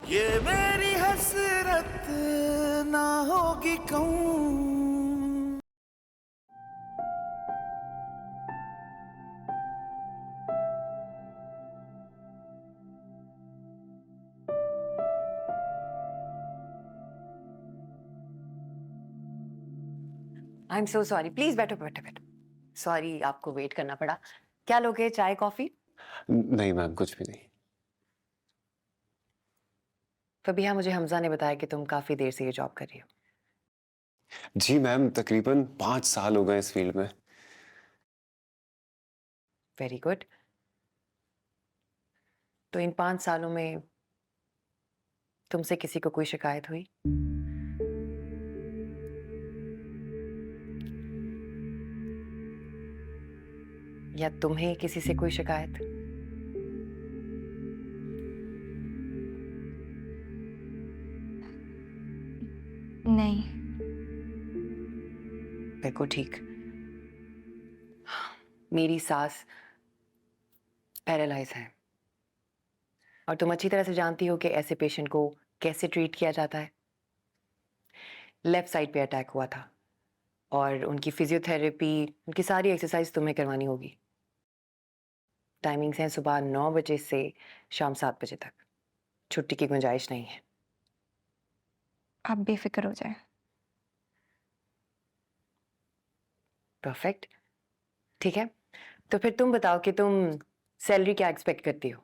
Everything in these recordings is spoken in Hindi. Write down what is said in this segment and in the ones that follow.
ये मेरी हसरत ना होगी कहूँ। I am so sorry, please बैठो बैठो बैठो। सॉरी आपको वेट करना पड़ा। क्या लोगे, चाय कॉफी? नहीं मैम, कुछ भी नहीं। फबीहा, मुझे हमजा ने बताया कि तुम काफी देर से ये जॉब कर रही हो। जी मैम, तकरीबन 5 साल हो गए इस फील्ड में। Very good. तो इन 5 सालों में तुमसे किसी को कोई शिकायत हुई? या तुम्हें किसी से कोई शिकायत? नहीं। बिल्कुल ठीक। मेरी सास पैरालाइज है और तुम अच्छी तरह से जानती हो कि ऐसे पेशेंट को कैसे ट्रीट किया जाता है। लेफ्ट साइड पे अटैक हुआ था और उनकी फिजियोथेरेपी, उनकी सारी एक्सरसाइज तुम्हें करवानी होगी। टाइमिंग्स हैं सुबह 9 बजे से शाम 7 बजे तक। छुट्टी की गुंजाइश नहीं है। आप बेफिक्र हो जाए। परफेक्ट। ठीक है, तो फिर तुम बताओ कि तुम सैलरी क्या एक्सपेक्ट करती हो?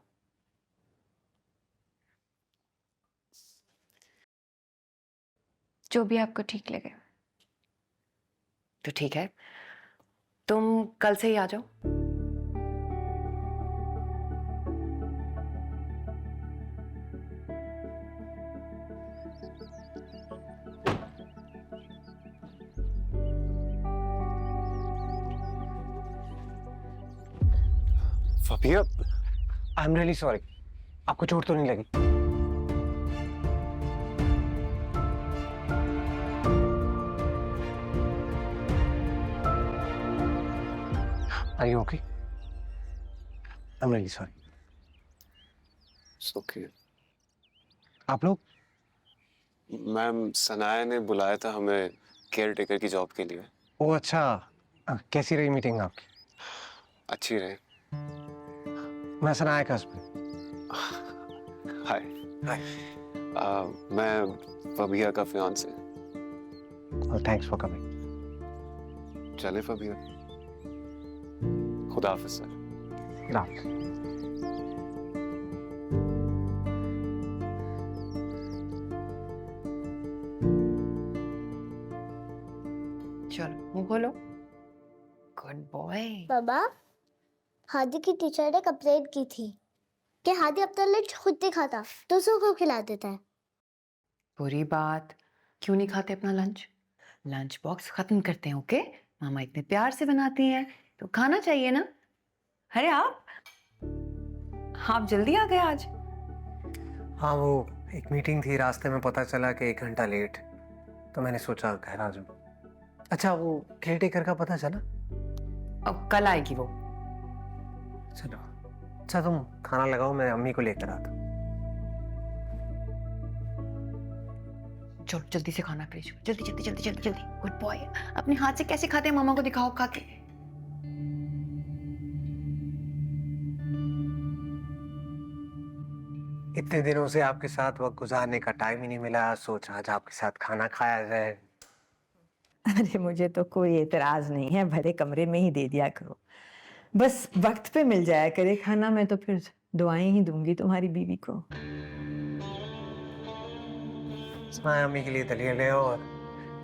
जो भी आपको ठीक लगे। तो ठीक है, तुम कल से ही आ जाओ। फबिया, आई एम रियली सॉरी। आपको चोट तो नहीं लगी? Are you okay? I am really sorry. Okay. आप लोग? मैम, सनाया ने बुलाया था हमें केयर टेकर की जॉब के लिए। ओह अच्छा। कैसी रही मीटिंग आपकी? अच्छी रहे। मैं सनाया का हस्बैंड। हाय। हाय। मैं फबिया का फियांसे। Thanks for coming. चले फबिया, खुदा हाफिज सर। चलो मुंह खोलो। Good boy. बाबा, हादी की टीचर ने कंप्लेंट की थी कि हादी अपना लंच खुद नहीं खाता, दूसरों को खिला देता है। बुरी बात। क्यों नहीं खाते अपना लंच? लंच बॉक्स खत्म करते हैं, ओके? मामा इतने प्यार से बनाती हैं तो खाना चाहिए ना। अरे आप जल्दी आ गए आज। हाँ, वो एक मीटिंग थी, रास्ते में पता चला कि 1 घंटा लेट, तो मैंने सोचा घर आ जाऊं। अच्छा, वो केयर टेकर का पता चला? अब कल आएगी वो। चलो। अच्छा, तुम खाना लगाओ, मैं अम्मी को लेकर आता हूँ। चलो जल्दी से खाना फिनिश करो, जल्दी जल्दी जल्दी जल्दी जल्दी। Good boy. अपने हाथ से कैसे खाते हैं मामा को दिखाओ खा के। इतने दिनों से आपके साथ वक्त गुजारने का टाइम ही नहीं मिला, सोचा आज आपके साथ खाना खाया जाए। अरे मुझे तो कोई एतराज नहीं है, भरे कमरे में ही दे दिया करो। बस वक्त पे मिल जाया करे खाना, मैं तो फिर दुआएं ही दूंगी तुम्हारी बीवी को। मैं अम्मी के लिए दलिया ले आओ और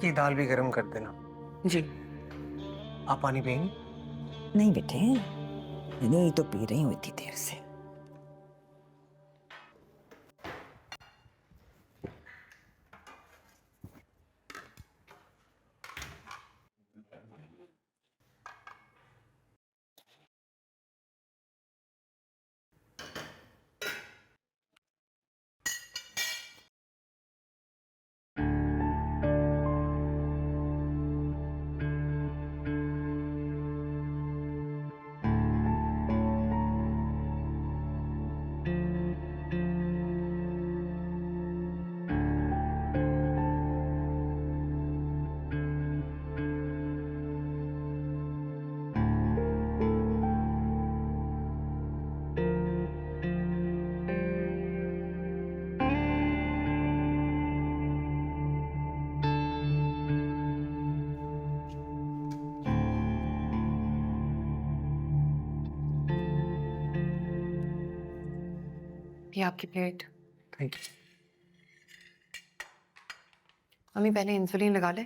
ये दाल भी गर्म कर देना। जी। आप पानी पियेंगे? नहीं बेटे, नहीं तो पी रही हूँ इतनी देर से। ये आपकी प्लेट। Thank you. मम्मी पहले इंसुलिन लगा ले।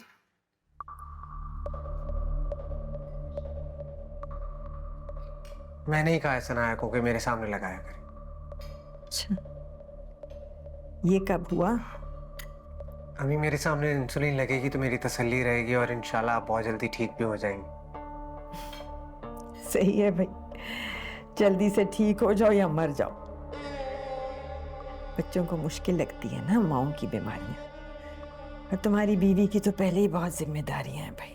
मैंने ही कहा है सनाया को कि मेरे सामने लगाया करे। अच्छा, ये कब हुआ? अभी मेरे सामने इंसुलिन लगेगी तो मेरी तसल्ली रहेगी और इंशाल्लाह आप बहुत जल्दी ठीक भी हो जाएंगे। सही है भाई, जल्दी से ठीक हो जाओ या मर जाओ। बच्चों को मुश्किल लगती है ना माओं की बीमारियां, और तुम्हारी बीवी की तो पहले ही बहुत जिम्मेदारियां हैं भाई।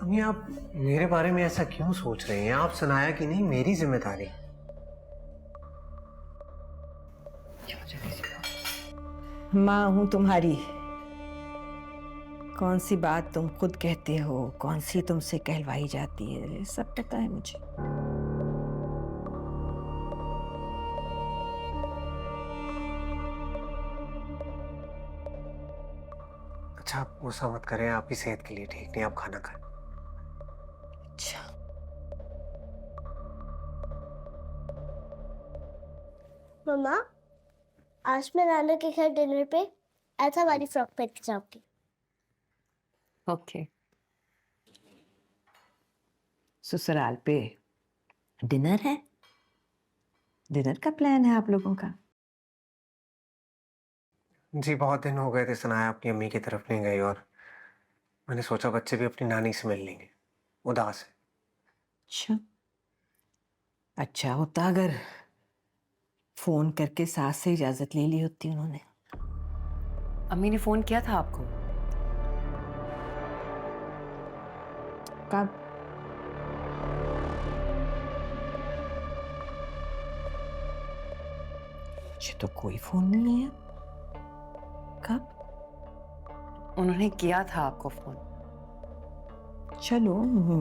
अम्मी आप मेरे बारे में ऐसा क्यों सोच रहे हैं? आप सनाया की नहीं, मेरी जिम्मेदारी। माँ हूं तुम्हारी, कौन सी बात तुम खुद कहते हो, कौन सी तुमसे कहलवाई जाती है, सब पता है मुझे। अच्छा आप गुस्सा मत करें, आपकी सेहत के लिए ठीक नहीं, आप खाना खाएं। अच्छा, मम्मा, आज मैं नाना के घर डिनर पे ऐसा वाली फ्रॉक पहन के जाऊंगी। ओके। ससुराल पे डिनर है? डिनर का प्लान है आप लोगों का? जी बहुत दिन हो गए थे सनाया अपनी अम्मी की तरफ नहीं गई, और मैंने सोचा बच्चे भी अपनी नानी से मिल लेंगे, उदास है। अच्छा, अच्छा होता अगर फोन करके सास से इजाजत ले ली होती उन्होंने। अम्मी ने फोन किया था आपको? कब? मुझे तो कोई फोन नहीं है। कब? उन्होंने किया था आपको फोन। चलो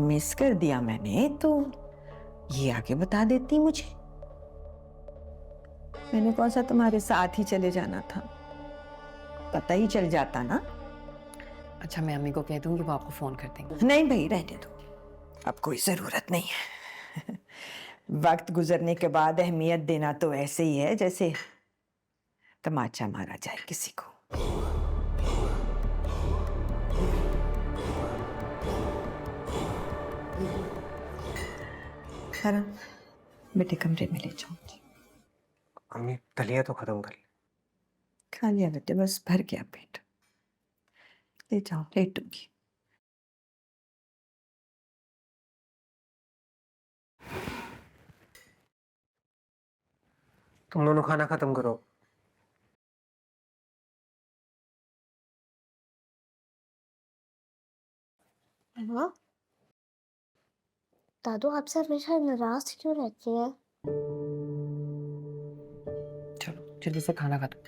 मिस कर दिया मैंने तो ये आके बता देती मुझे। मैंने कौन सा तुम्हारे साथ ही चले जाना था, पता ही चल जाता ना। अच्छा मैं अम्मी को कह दूंगी, वो आपको फोन कर देंगे। नहीं भाई रहने दो, अब कोई जरूरत नहीं है। वक्त गुजरने के बाद अहमियत देना तो ऐसे ही है जैसे तमाचा मारा जाए किसी को। हरा बेटे कमरे में ले जाओ। अम्मी दलिया तो खत्म कर ले। खा लिया बेटे, बस भर गया पेट, ले जाओ लेटूंगी। तुम दोनों खाना खत्म करो। मम्मा, दादू आपसे हमेशा नाराज क्यों रहती है? चलो जल्दी से खाना खत्म।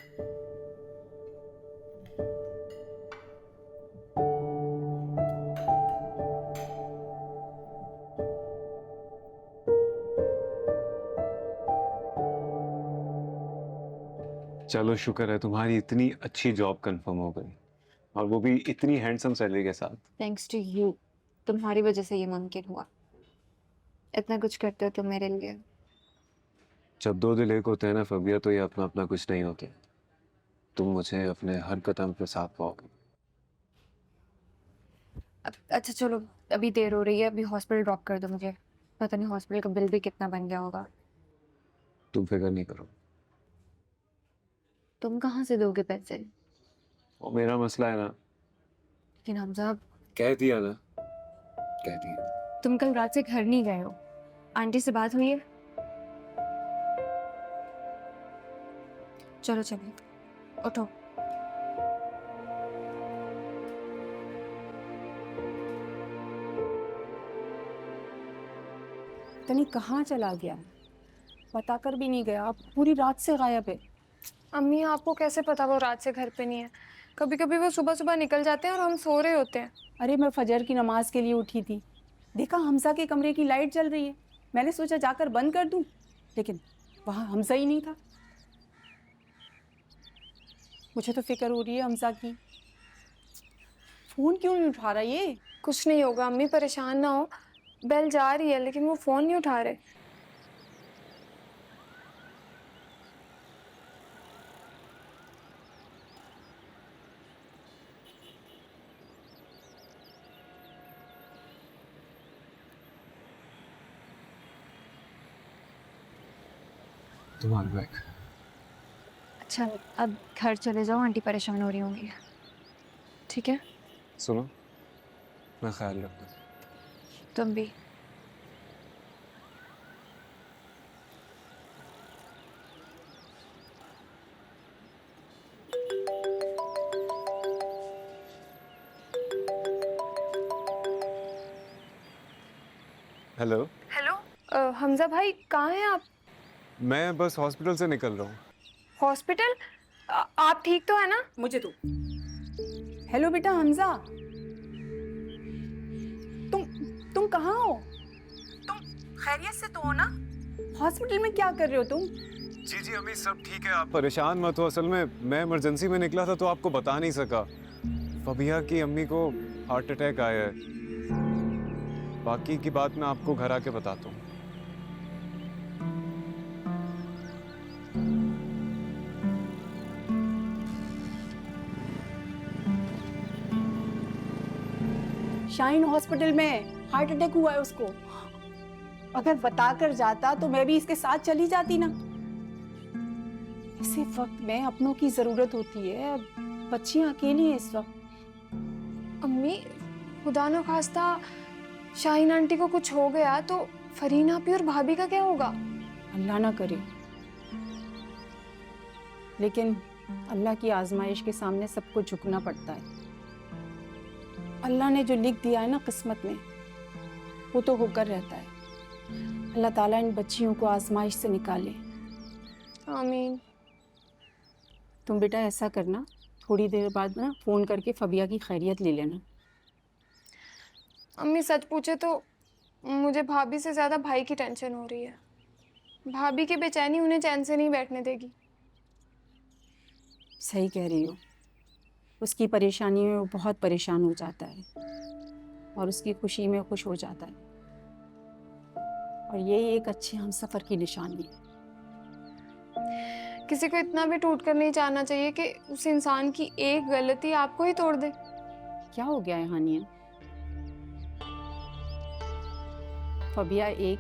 चलो शुक्र है तुम्हारी इतनी अच्छी जॉब कंफर्म हो गई, और वो भी इतनी हैंडसम सैलरी के साथ। थैंक्स टू यू, तुम्हारी वजह से ये मुमकिन हुआ। इतना कुछ करते हो तुम मेरे लिए। जब दो दिल एक होते हैं ना फबिया, तो ये अपना अपना कुछ नहीं होते। तुम मुझे अपने हर कदम पे साथ पाओगे। अच्छा चलो, अभी देर हो रही है, अभी हॉस्पिटल ड्रॉप कर दो मुझे। पता नहीं हॉस्पिटल का बिल भी कितना बन गया होगा। तुम फिक्र नहीं करो। तुम कहाँ से दोगे पैसे? वो मेरा मसला है ना। लेकिन हमजा, कह दिया ना, कह दिया। तुम कल रात से घर नहीं गए हो, आंटी से बात हुई है? चलो चलो उठो। तनी कहाँ चला गया, बता कर भी नहीं गया, अब पूरी रात से गायब है। अम्मी आपको कैसे पता वो रात से घर पे नहीं है? कभी कभी वो सुबह सुबह निकल जाते हैं और हम सो रहे होते हैं। अरे मैं फजर की नमाज के लिए उठी थी, देखा हमजा के कमरे की लाइट जल रही है, मैंने सोचा जाकर बंद कर दूं, लेकिन वहाँ हमजा ही नहीं था। मुझे तो फिक्र हो रही है हमजा की, फोन क्यों नहीं उठा रहा ये? कुछ नहीं होगा अम्मी, परेशान ना हो। बेल जा रही है लेकिन वो फोन नहीं उठा रहे। तुम्हारा बैग। अच्छा अब घर चले जाओ, आंटी परेशान हो रही होंगी। ठीक है, सुनो, मैं ख्याल रखता हूँ। तुम भी। हेलो। हेलो, हमजा भाई कहाँ हैं आप? मैं बस हॉस्पिटल से निकल रहा हूँ। हॉस्पिटल? आप ठीक तो है ना? मुझे तो। हेलो बेटा हमजा, तुम कहाँ हो? तुम खैरियत से तो हो ना? हॉस्पिटल में क्या कर रहे हो तुम? जी जी अम्मी, सब ठीक है, आप परेशान मत हो। असल में मैं इमरजेंसी में निकला था तो आपको बता नहीं सका। फबिया की अम्मी को हार्ट अटैक आया है। बाकी की बात मैं आपको घर आके बताता हूँ। शाइन हॉस्पिटल में हार्ट अटैक हुआ है उसको। अगर बता कर जाता तो मैं भी इसके साथ चली जाती ना। इसी वक्त में अपनों की जरूरत होती है, बच्चियां अकेली हैं इस वक्त। अम्मी, खुदा न खास्ता शाहीन आंटी को कुछ हो गया तो फरीन आपी और भाभी का क्या होगा? अल्लाह ना करे, लेकिन अल्लाह की आजमाइश के सामने सबको झुकना पड़ता है। अल्लाह ने जो लिख दिया है ना किस्मत में, वो तो होकर रहता है। अल्लाह ताला इन बच्चियों को आजमाइश से निकाले। आमीन। तुम बेटा ऐसा करना, थोड़ी देर बाद ना फ़ोन करके फबिया की खैरियत ले लेना। अम्मी सच पूछे तो मुझे भाभी से ज़्यादा भाई की टेंशन हो रही है। भाभी की बेचैनी उन्हें चैन से नहीं बैठने देगी। सही कह रही हो, उसकी परेशानी में वो बहुत परेशान हो जाता है और उसकी खुशी में खुश हो जाता है, और यही एक अच्छे हमसफ़र की निशानी है। किसी को इतना भी टूट कर नहीं जाना चाहिए कि उस इंसान की एक गलती आपको ही तोड़ दे। क्या हो गया है हानिया? फबिया एक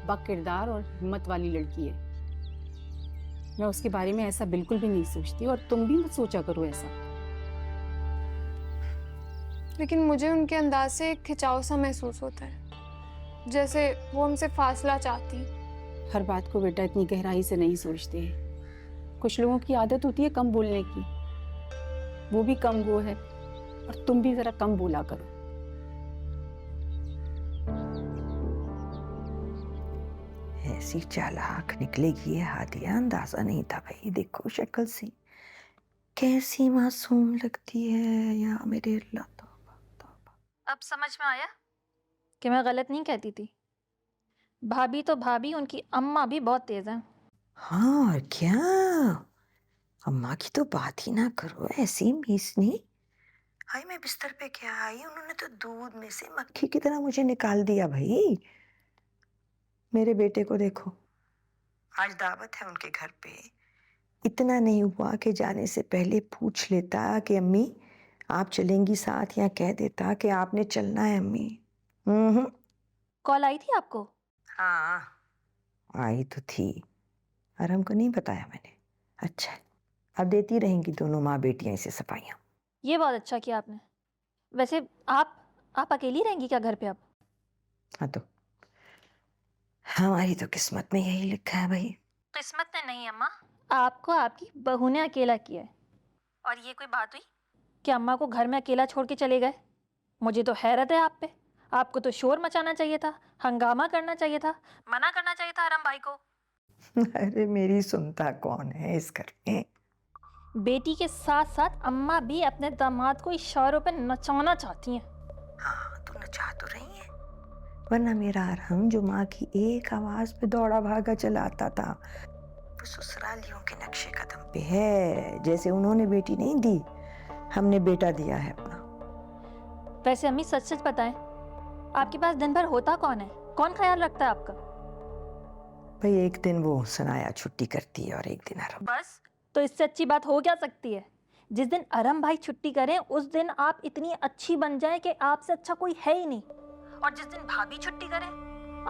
बाकिरदार और हिम्मत वाली लड़की है। मैं उसके बारे में ऐसा बिल्कुल भी नहीं सोचती, और तुम भी मत सोचा करो ऐसा। लेकिन मुझे उनके अंदाज से एक खिंचाव सा महसूस होता है, जैसे वो हमसे फासला चाहती हैं। हर बात को बेटा इतनी गहराई से नहीं सोचते हैं। कुछ लोगों की आदत होती है कम बोलने की, वो भी कम गो है, और तुम भी जरा कम बोला करो। ऐसी चालाक निकलेगी ये हादिया, अंदाजा नहीं था भाई। देखो शक्ल से कैसी मासूम लगती है। या मेरे अल्लाह, तौबा तौबा। अब समझ में आया कि मैं गलत नहीं कहती थी। भाभी तो भाभी, उनकी अम्मा भी बहुत तेज हैं। हाँ और क्या, अम्मा की तो बात ही ना करो। ऐसी मीसनी आई, मैं बिस्तर पे क्या आई, उन्होंने तो दूध में से मक्खी की तरह मुझे निकाल दिया भाई। मेरे बेटे को देखो, आज दावत है उनके घर पे। इतना नहीं हुआ कि जाने से पहले पूछ लेता कि अम्मी आप चलेंगी साथ, या कह देता कि आपने चलना है अम्मी। कॉल आई थी आपको? हाँ आई तो थी, और हमको नहीं बताया मैंने। अच्छा, अब देती रहेंगी दोनों माँ बेटियां इसे सफाइयाँ। ये बहुत अच्छा किया आपने। वैसे आप अकेली रहेंगी क्या घर पे अब? हाँ तो हमारी तो किस्मत में यही लिखा है भाई। किस्मत ने नहीं अम्मा, आपको आपकी बहू ने अकेला किया है। और ये कोई बात हुई कि अम्मा को घर में अकेला छोड़ के चले गए? मुझे तो हैरत है आप पे। आपको तो शोर मचाना चाहिए था, हंगामा करना चाहिए था, मना करना चाहिए था आरम भाई को। अरे मेरी सुनता कौन है इस घर में। बेटी के साथ साथ अम्मा भी अपने दामाद को इशारों पे नचाना चाहती हैं। हाँ तो नचा तो रही है, वरना मेरा अरहम जो माँ की एक आवाज पे दौड़ा भागा चलाता था, वो ससुरालियों के नक्शे कदम पे है। जैसे उन्होंने बेटी नहीं दी, हमने बेटा दिया है अपना। वैसे अम्मी सच सच बताएं, आपके पास दिन भर होता कौन है? कौन ख्याल रखता है आपका? भाई एक दिन वो सनाया छुट्टी करती है और एक दिन अरहम। बस, तो इससे अच्छी बात हो क्या सकती है? जिस दिन अरम भाई छुट्टी करें उस दिन आप इतनी अच्छी बन जाएं कि आपसे अच्छा कोई है ही नहीं, और जिस दिन भाभी छुट्टी करे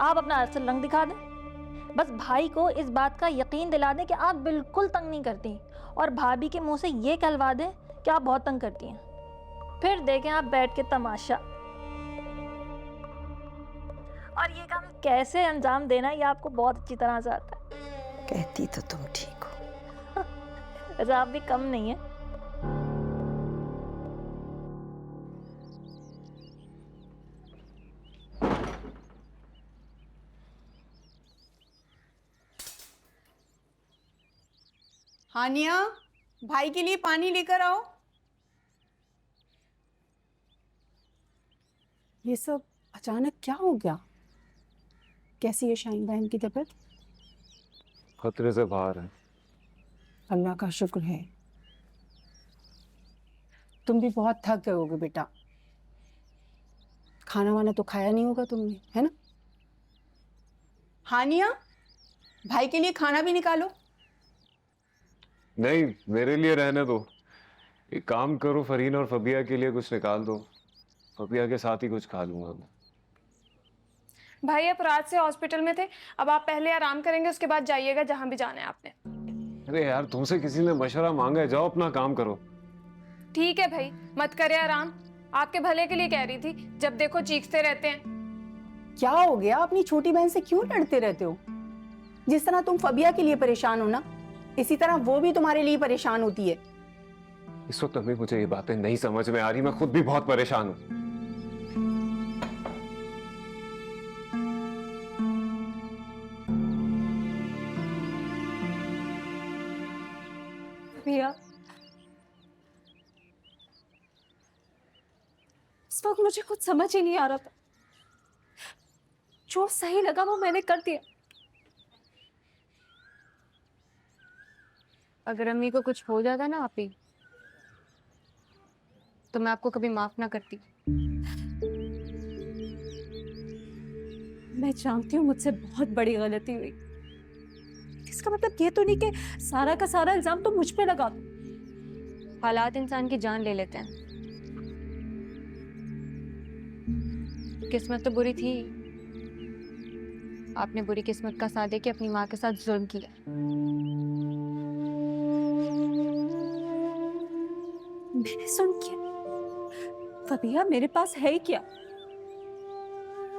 आप अपना असल रंग दिखा दें। बस भाई को इस बात का यकीन दिला दें कि आप बिल्कुल तंग नहीं करती, और भाभी के मुंह से ये कहलवा दें कि आप बहुत तंग करती हैं। फिर देखें आप बैठ के तमाशा। और ये काम कैसे अंजाम देना ये आपको बहुत अच्छी तरह से आता है। कहती तो तुम ठीक हो। वैसे आप भी कम नहीं है। हानिया, भाई के लिए पानी लेकर आओ। ये सब अचानक क्या हो गया? कैसी है शाहीन बहन की तबीयत? खतरे से बाहर है। अल्लाह का शुक्र है। तुम भी बहुत थक गए होगे बेटा। खाना वाना तो खाया नहीं होगा तुमने, है ना? हानिया, भाई के लिए खाना भी निकालो। नहीं, मेरे लिए रहने दो। एक काम करो, फरीन और फबिया के लिए कुछ निकाल दो। फबिया के साथ ही कुछ खा लूंगा मैं। भाई आप रात से हॉस्पिटल में थे, अब आप पहले आराम करेंगे, उसके बाद जाइएगा जहां भी जाना है आपने। अरे यार, तुमसे किसी ने मशवरा मांगा है, जाओ अपना काम करो। ठीक है भाई, मत करे आराम, आपके भले के लिए कह रही थी, जब देखो चीखते रहते हैं। क्या हो गया? अपनी छोटी बहन से क्यों लड़ते रहते हो? जिस तरह तुम फबिया के लिए परेशान हो ना, इसी तरह वो भी तुम्हारे लिए परेशान होती है। इस वक्त अभी मुझे ये बातें नहीं समझ में आ रही, मैं खुद भी बहुत परेशान हूँ। भैया, इस वक्त मुझे कुछ समझ ही नहीं आ रहा था। जो सही लगा वो मैंने कर दिया। अगर अम्मी को कुछ हो जाता ना आप ही, तो मैं आपको कभी माफ ना करती। मैं जानती हूँ मुझसे बहुत बड़ी गलती हुई। इसका मतलब ये तो नहीं कि सारा का सारा इल्जाम तो मुझ पे लगा दो। हालात इंसान की जान ले लेते हैं। किस्मत तो बुरी थी, आपने बुरी किस्मत का साथ देके अपनी माँ के साथ जुल्म किया। मैंने सुन किया। फबिया, मेरे पास है ही क्या?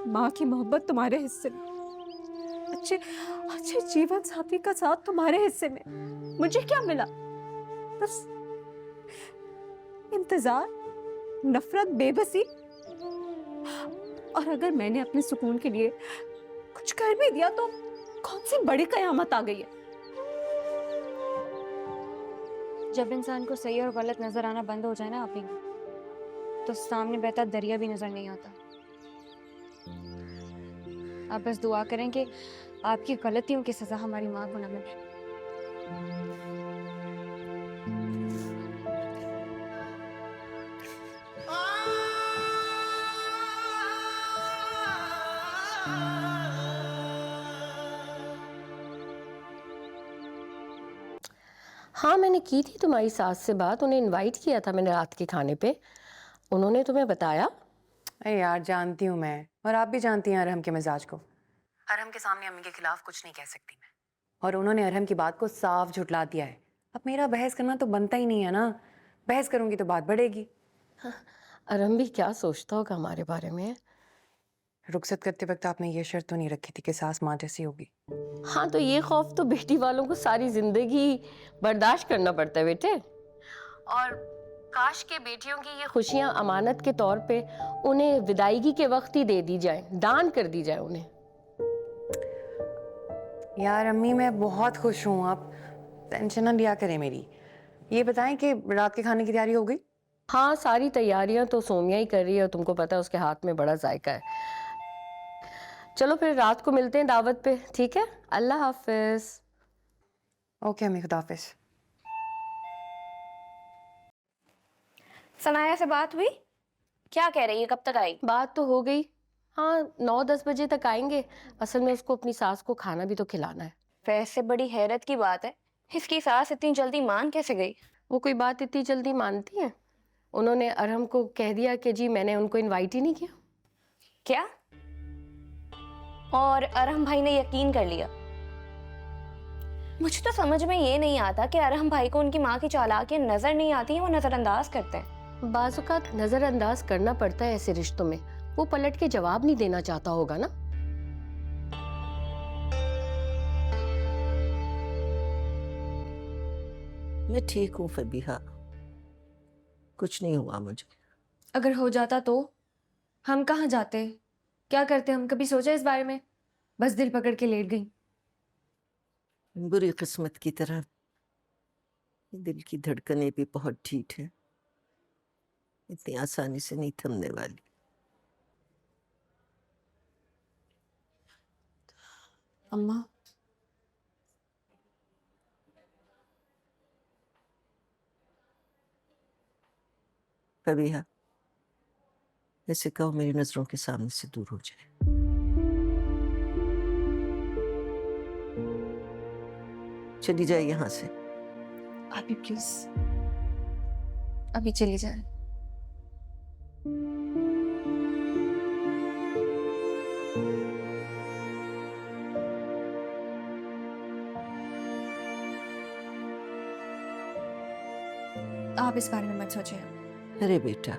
माँ की मोहब्बत तुम्हारे हिस्से में, अच्छे अच्छे जीवन साथी का साथ तुम्हारे हिस्से में। मुझे क्या मिला? बस इंतजार, नफरत, बेबसी। और अगर मैंने अपने सुकून के लिए कुछ कर भी दिया तो कौन सी बड़ी कयामत आ गई है? जब इंसान को सही और गलत नजर आना बंद हो जाए ना आप ही, तो सामने बहता दरिया भी नजर नहीं आता। आप बस दुआ करें कि आपकी गलतियों की सजा हमारी माँ को न मिले। हाँ, मैंने की थी तुम्हारी सास से बात, उन्हें इनवाइट किया था मैंने रात के खाने पे। उन्होंने तुम्हें बताया? अरे यार, जानती हूँ मैं, और आप भी जानती हैं अरहम के मिजाज को। अरहम के सामने अम्मी के खिलाफ कुछ नहीं कह सकती मैं, और उन्होंने अरहम की बात को साफ झुटला दिया है। अब मेरा बहस करना तो बनता ही नहीं है ना, बहस करूंगी तो बात बढ़ेगी। अरहम भी क्या सोचता होगा हमारे बारे में? रुखसत करते वक्त आपने ये शर्त तो नहीं रखी थी कि सास माँ जैसी होगी। हाँ, तो ये खौफ तो बेटी वालों को सारी जिंदगी बर्दाश्त करना पड़ता है बेटे। और काश के बेटियों की ये खुशियां अमानत के तौर पे उन्हें विदाईगी के वक्त ही दे दी जाए, दान कर दी जाए उन्हें। यार अम्मी, मैं बहुत खुश हूँ, आप टेंशन ना लिया करें मेरी। ये बताएं कि रात के खाने की तैयारी हो गई? हाँ, सारी तैयारियां तो सोमिया ही कर रही है, तुमको पता है उसके हाथ में बड़ा जायका है। चलो फिर रात को मिलते हैं दावत पे, ठीक है? अल्लाह हाफिज। ओके अम्मी, खुदा हाफिज। सनाया से बात हुई? क्या कह रही है, कब तक आई? बात तो हो गई, हाँ 9-10 बजे तक आएंगे। असल में उसको अपनी सास को खाना भी तो खिलाना है। वैसे बड़ी हैरत की बात है, इसकी सास इतनी जल्दी मान कैसे गई? वो कोई बात इतनी जल्दी मानती है? उन्होंने अरहम को कह दिया कि जी मैंने उनको इनवाइट ही नहीं किया। क्या? और अरहम भाई ने यकीन कर लिया? मुझे तो समझ में ये नहीं आता कि अरहम भाई को उनकी माँ की चालाकी नजर नहीं आती है, वो नजरअंदाज करते हैं। बाज़-औक़ात नजरअंदाज करना पड़ता है ऐसे रिश्तों में। वो पलट के जवाब नहीं देना चाहता होगा ना। मैं ठीक हूँ फबीहा, कुछ नहीं हुआ मुझे। अगर हो जाता तो हम कहाँ जाते, क्या करते, हम कभी सोचा इस बारे में? बस दिल पकड़ के लेट गई। बुरी किस्मत की तरह दिल की धड़कनें भी बहुत ढीठ हैं, इतनी आसानी से नहीं थमने वाली। अम्मा, फबीहा, ऐसे कहो मेरी नजरों के सामने से दूर हो जाए। चली जाए यहाँ से। अभी प्लीज, अभी चली जाए। आप इस बारे में मत सोचिए। अरे बेटा,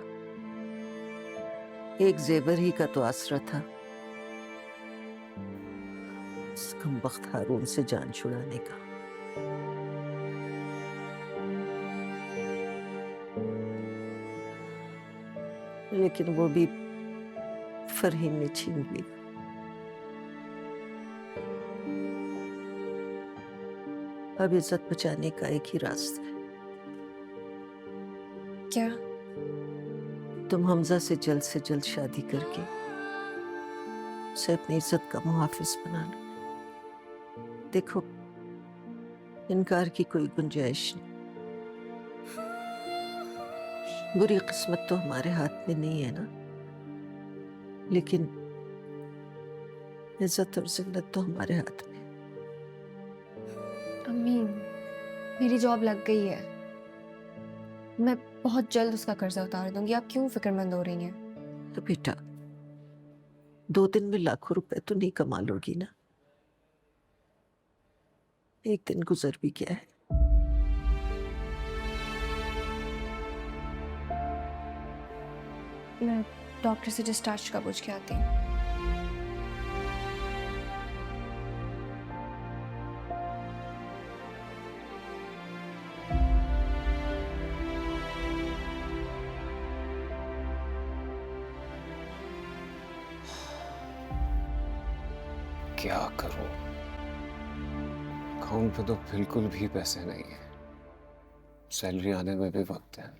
एक जेवर ही का तो आसरा था, इस कमबख्त हारून से जान छुड़ाने का। लेकिन वो भी फरहीन ने छीन ली। अब इज्जत बचाने का एक ही रास्ता है। क्या? तुम हमजा से जल्द शादी करके उसे अपनी इज्जत का मुहाफिज बना लो। देखो, इनकार की कोई गुंजाइश नहीं। बुरी किस्मत तो हमारे हाथ में नहीं है ना, लेकिन इज्जत और जिल्लत तो हमारे हाथ में। अम्मी, मेरी जॉब लग गई है, मैं बहुत जल्द उसका कर्जा उतार दूंगी। आप क्यों फिक्रमंद हो रही हैं? तो बेटा, 2 दिन में लाखों रुपए तो नहीं कमा लोगी ना। एक दिन गुजर भी गया है। मैं डॉक्टर से डिस्चार्ज का पूछ के आती हूँ। क्या करूं? अकाउंट पे तो बिल्कुल भी पैसे नहीं है, सैलरी आने में भी वक्त है।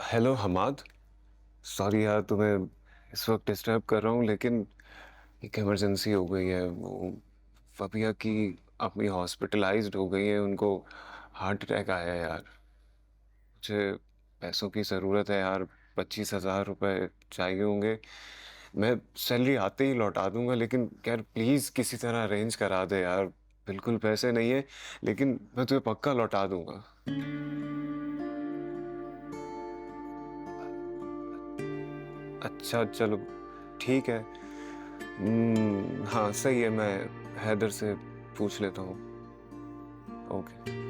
हेलो हमाद, सॉरी यार तुम्हें इस वक्त डिस्टर्ब कर रहा हूँ, लेकिन एक इमरजेंसी हो गई है। वो फबिया की अपनी हॉस्पिटलाइज्ड हो गई है, उनको हार्ट अटैक आया है यार। मुझे पैसों की ज़रूरत है यार, 25,000 रुपये चाहिए होंगे। मैं सैलरी आते ही लौटा दूंगा, लेकिन यार प्लीज़ किसी तरह अरेंज करा दे यार। बिल्कुल पैसे नहीं है, लेकिन मैं तुझे पक्का लौटा दूंगा। अच्छा चलो ठीक है। हाँ सही है, मैं हैदर से पूछ लेता हूँ। ओके।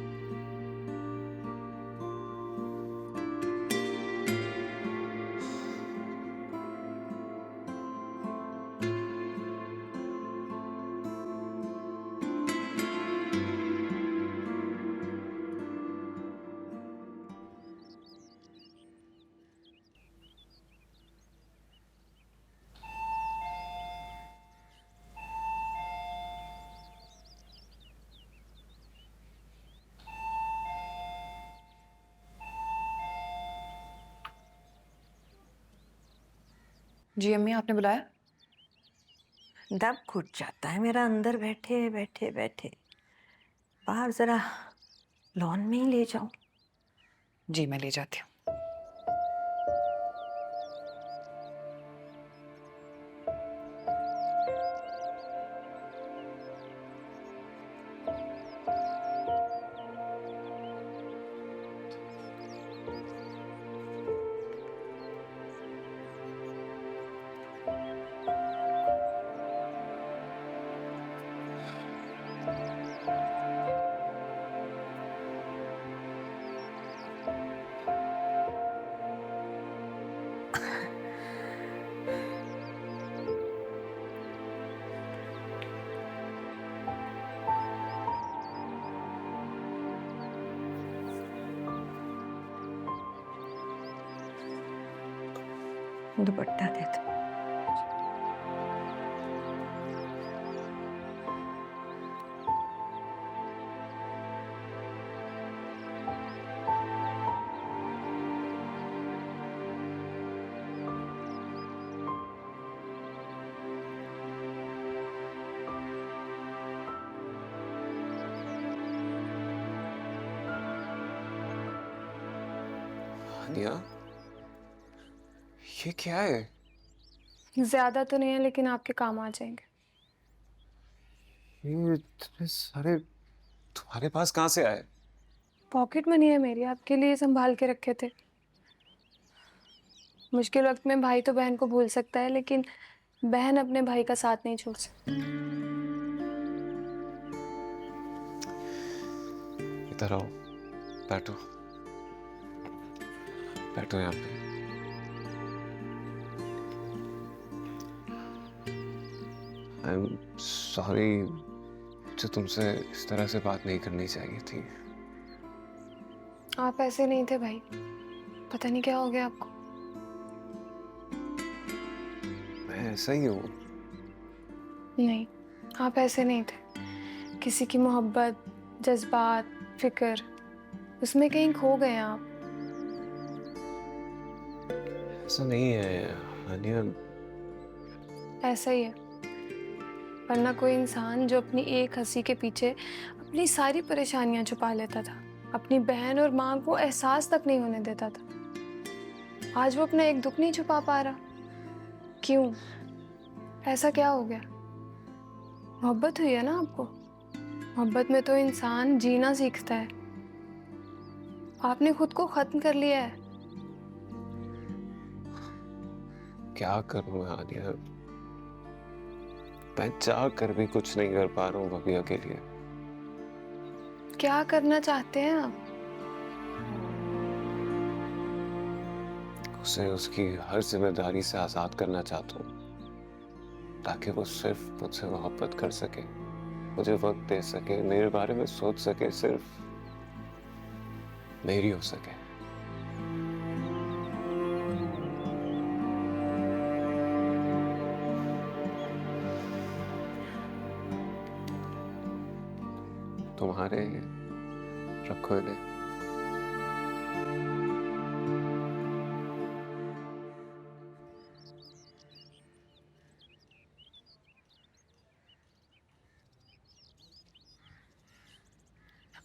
जी अम्मी, आपने बुलाया? दब घुट जाता है मेरा अंदर बैठे बैठे बैठे। बाहर जरा लॉन में ही ले जाऊं। जी मैं ले जाती हूँ। दुपट्टा दे दो। हानिया, ये क्या है? ज्यादा तो नहीं है लेकिन आपके काम आ जाएंगे। ये इतने सारे तुम्हारे पास कहाँ से आए? पॉकेट मनी है मेरी, आपके लिए संभाल के रखे थे। मुश्किल वक्त में भाई तो बहन को भूल सकता है, लेकिन बहन अपने भाई का साथ नहीं छोड़ सकती। इधर आओ, बैठो बैठो यहाँ पे। आई एम सॉरी, मुझे तुमसे इस तरह से बात नहीं करनी चाहिए थी। आप ऐसे नहीं थे भाई, पता नहीं क्या हो गया आपको। मैं ऐसा ही हूँ। नहीं, आप ऐसे नहीं थे। किसी की मोहब्बत, जज्बात, फिक्र, उसमें कहीं खो गए आप। ऐसा नहीं है हानिया। ऐसा ही है, वरना कोई इंसान जो अपनी एक हंसी के पीछे अपनी सारी परेशानियां छुपा लेता था, अपनी बहन और माँ को एहसास तक नहीं होने देता था, आज वो अपना एक दुख नहीं छुपा पा रहा। क्यों? ऐसा क्या हो गया? मोहब्बत हुई है ना आपको। मोहब्बत में तो इंसान जीना सीखता है। आपने खुद को खत्म कर लिया है। क्या करूँ हानिया, मैं चाह कर भी कुछ नहीं कर पा रहा हूँ भैया के लिए। क्या करना चाहते हैं आप? उसे उसकी हर जिम्मेदारी से आजाद करना चाहता हूँ, ताकि वो सिर्फ मुझसे मोहब्बत कर सके, मुझे वक्त दे सके, मेरे बारे में सोच सके, सिर्फ मेरी हो सके। तुम्हारे रखो इन्हें।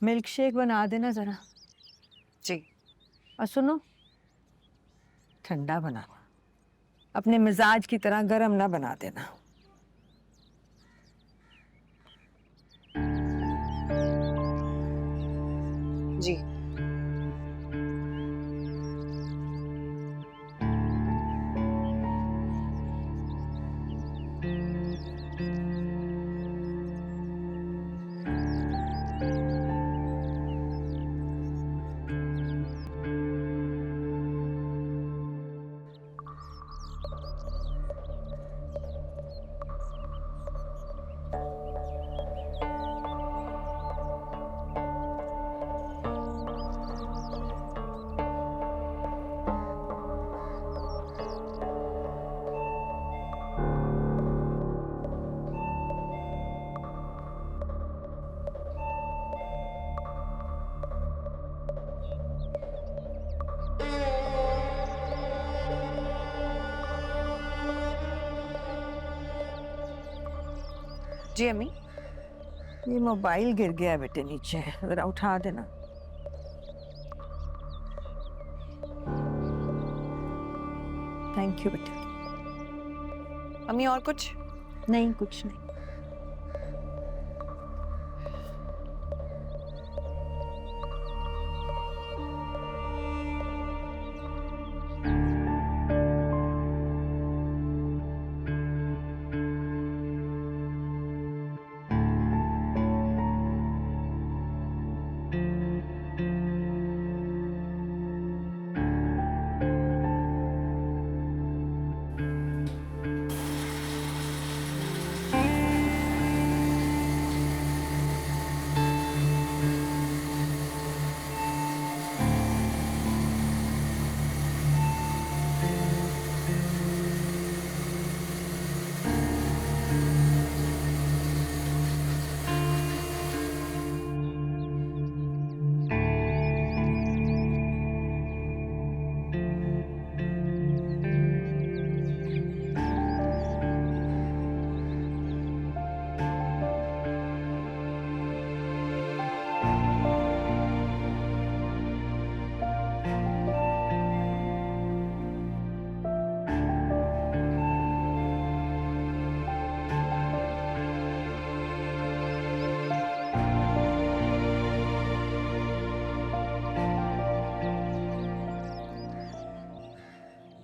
मिल्क शेक बना देना जरा। जी। और सुनो, ठंडा बनाना, अपने मिजाज की तरह गरम ना बना देना। जी। जी अम्मी। ये मोबाइल गिर गया है बेटे नीचे, जरा उठा देना। थैंक यू बेटे। अम्मी और कुछ? नहीं, कुछ नहीं।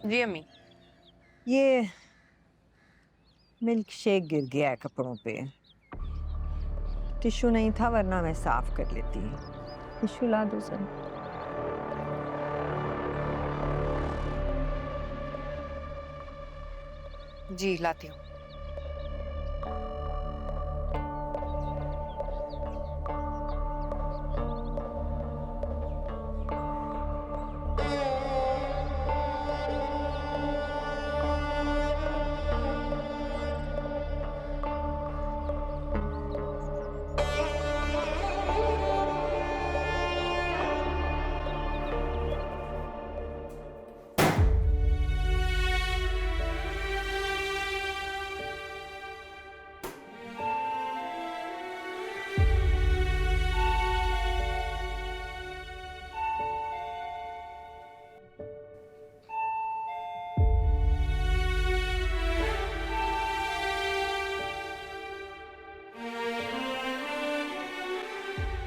जी अम्मी। ये मिल्क शेक गिर गया है कपड़ों पे। टिश्यू नहीं था वरना मैं साफ कर लेती। टिश्यू ला दो सर। जी लाती हूँ।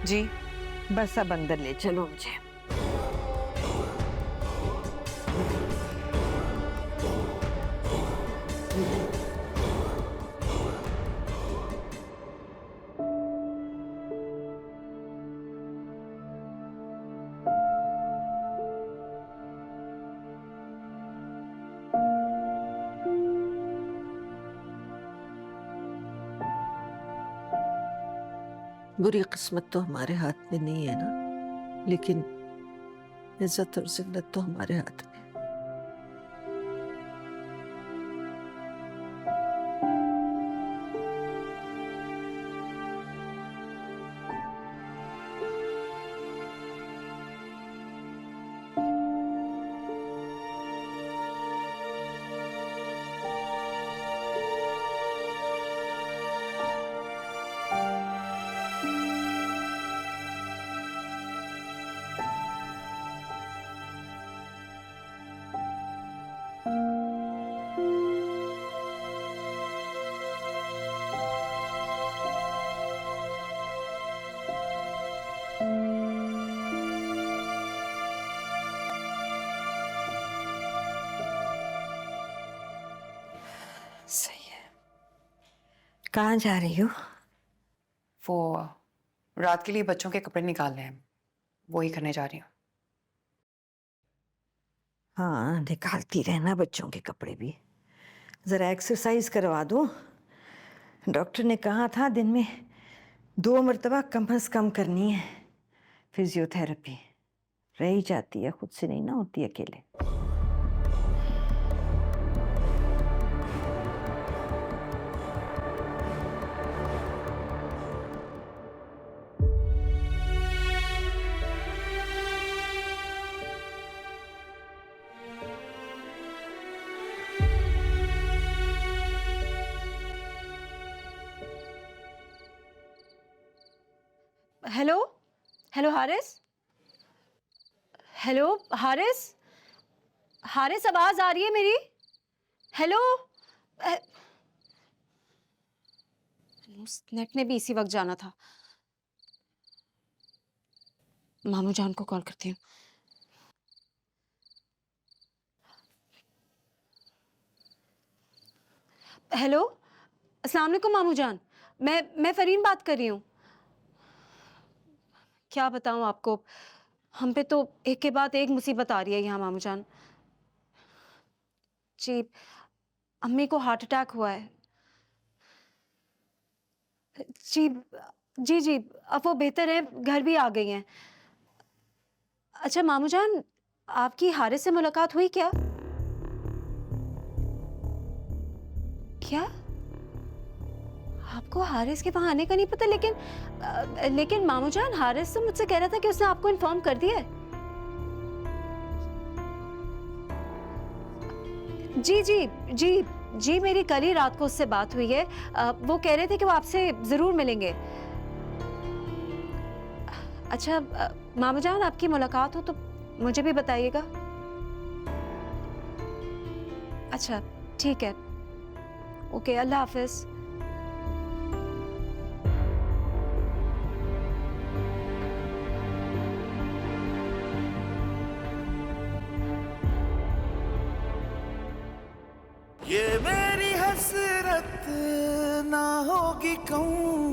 जी बस अब अंदर ले चलो मुझे। बुरी किस्मत तो हमारे हाथ में नहीं है ना, लेकिन इज्जत और जिल्लत तो हमारे हाथ में। सही है। कहाँ जा रही हो? वो रात के लिए बच्चों के कपड़े निकालने हैं, वो ही करने जा रही हूँ। हाँ, निकालती रहना बच्चों के कपड़े भी। जरा एक्सरसाइज करवा दो। डॉक्टर ने कहा था दिन में 2 मरतबा कम से कम करनी है फिजियोथेरेपी। रह ही जाती है, खुद से नहीं ना होती अकेले। Hello hello Haris. Hello Haris. Haris आवाज आ रही है मेरी? हेलो। नेट ने भी इसी वक्त जाना था। मामू जान को कॉल करती हूँ। हेलो अस्सलाम वालेकुम मामू जान। मैं फरीन बात कर रही हूँ। क्या बताऊँ आपको, हम पे तो एक के बाद एक मुसीबत आ रही है यहाँ मामू जान। जी अम्मी को हार्ट अटैक हुआ है। जी जी जी अब वो बेहतर है, घर भी आ गई हैं। अच्छा मामू जान, आपकी हारिस से मुलाकात हुई क्या? क्या आपको हारिस के वहां आने का नहीं पता? लेकिन मामू जान, हारिस तो मुझसे कह रहा था कि उसने आपको इन्फॉर्म कर दिया है। जी जी जी जी मेरी कल ही रात को उससे बात हुई है। वो कह रहे थे कि वो आपसे जरूर मिलेंगे। अच्छा मामू जान, आपकी मुलाकात हो तो मुझे भी बताइएगा। अच्छा ठीक है, ओके, अल्लाह हाफिज। मेरी हसरत ना होगी कौन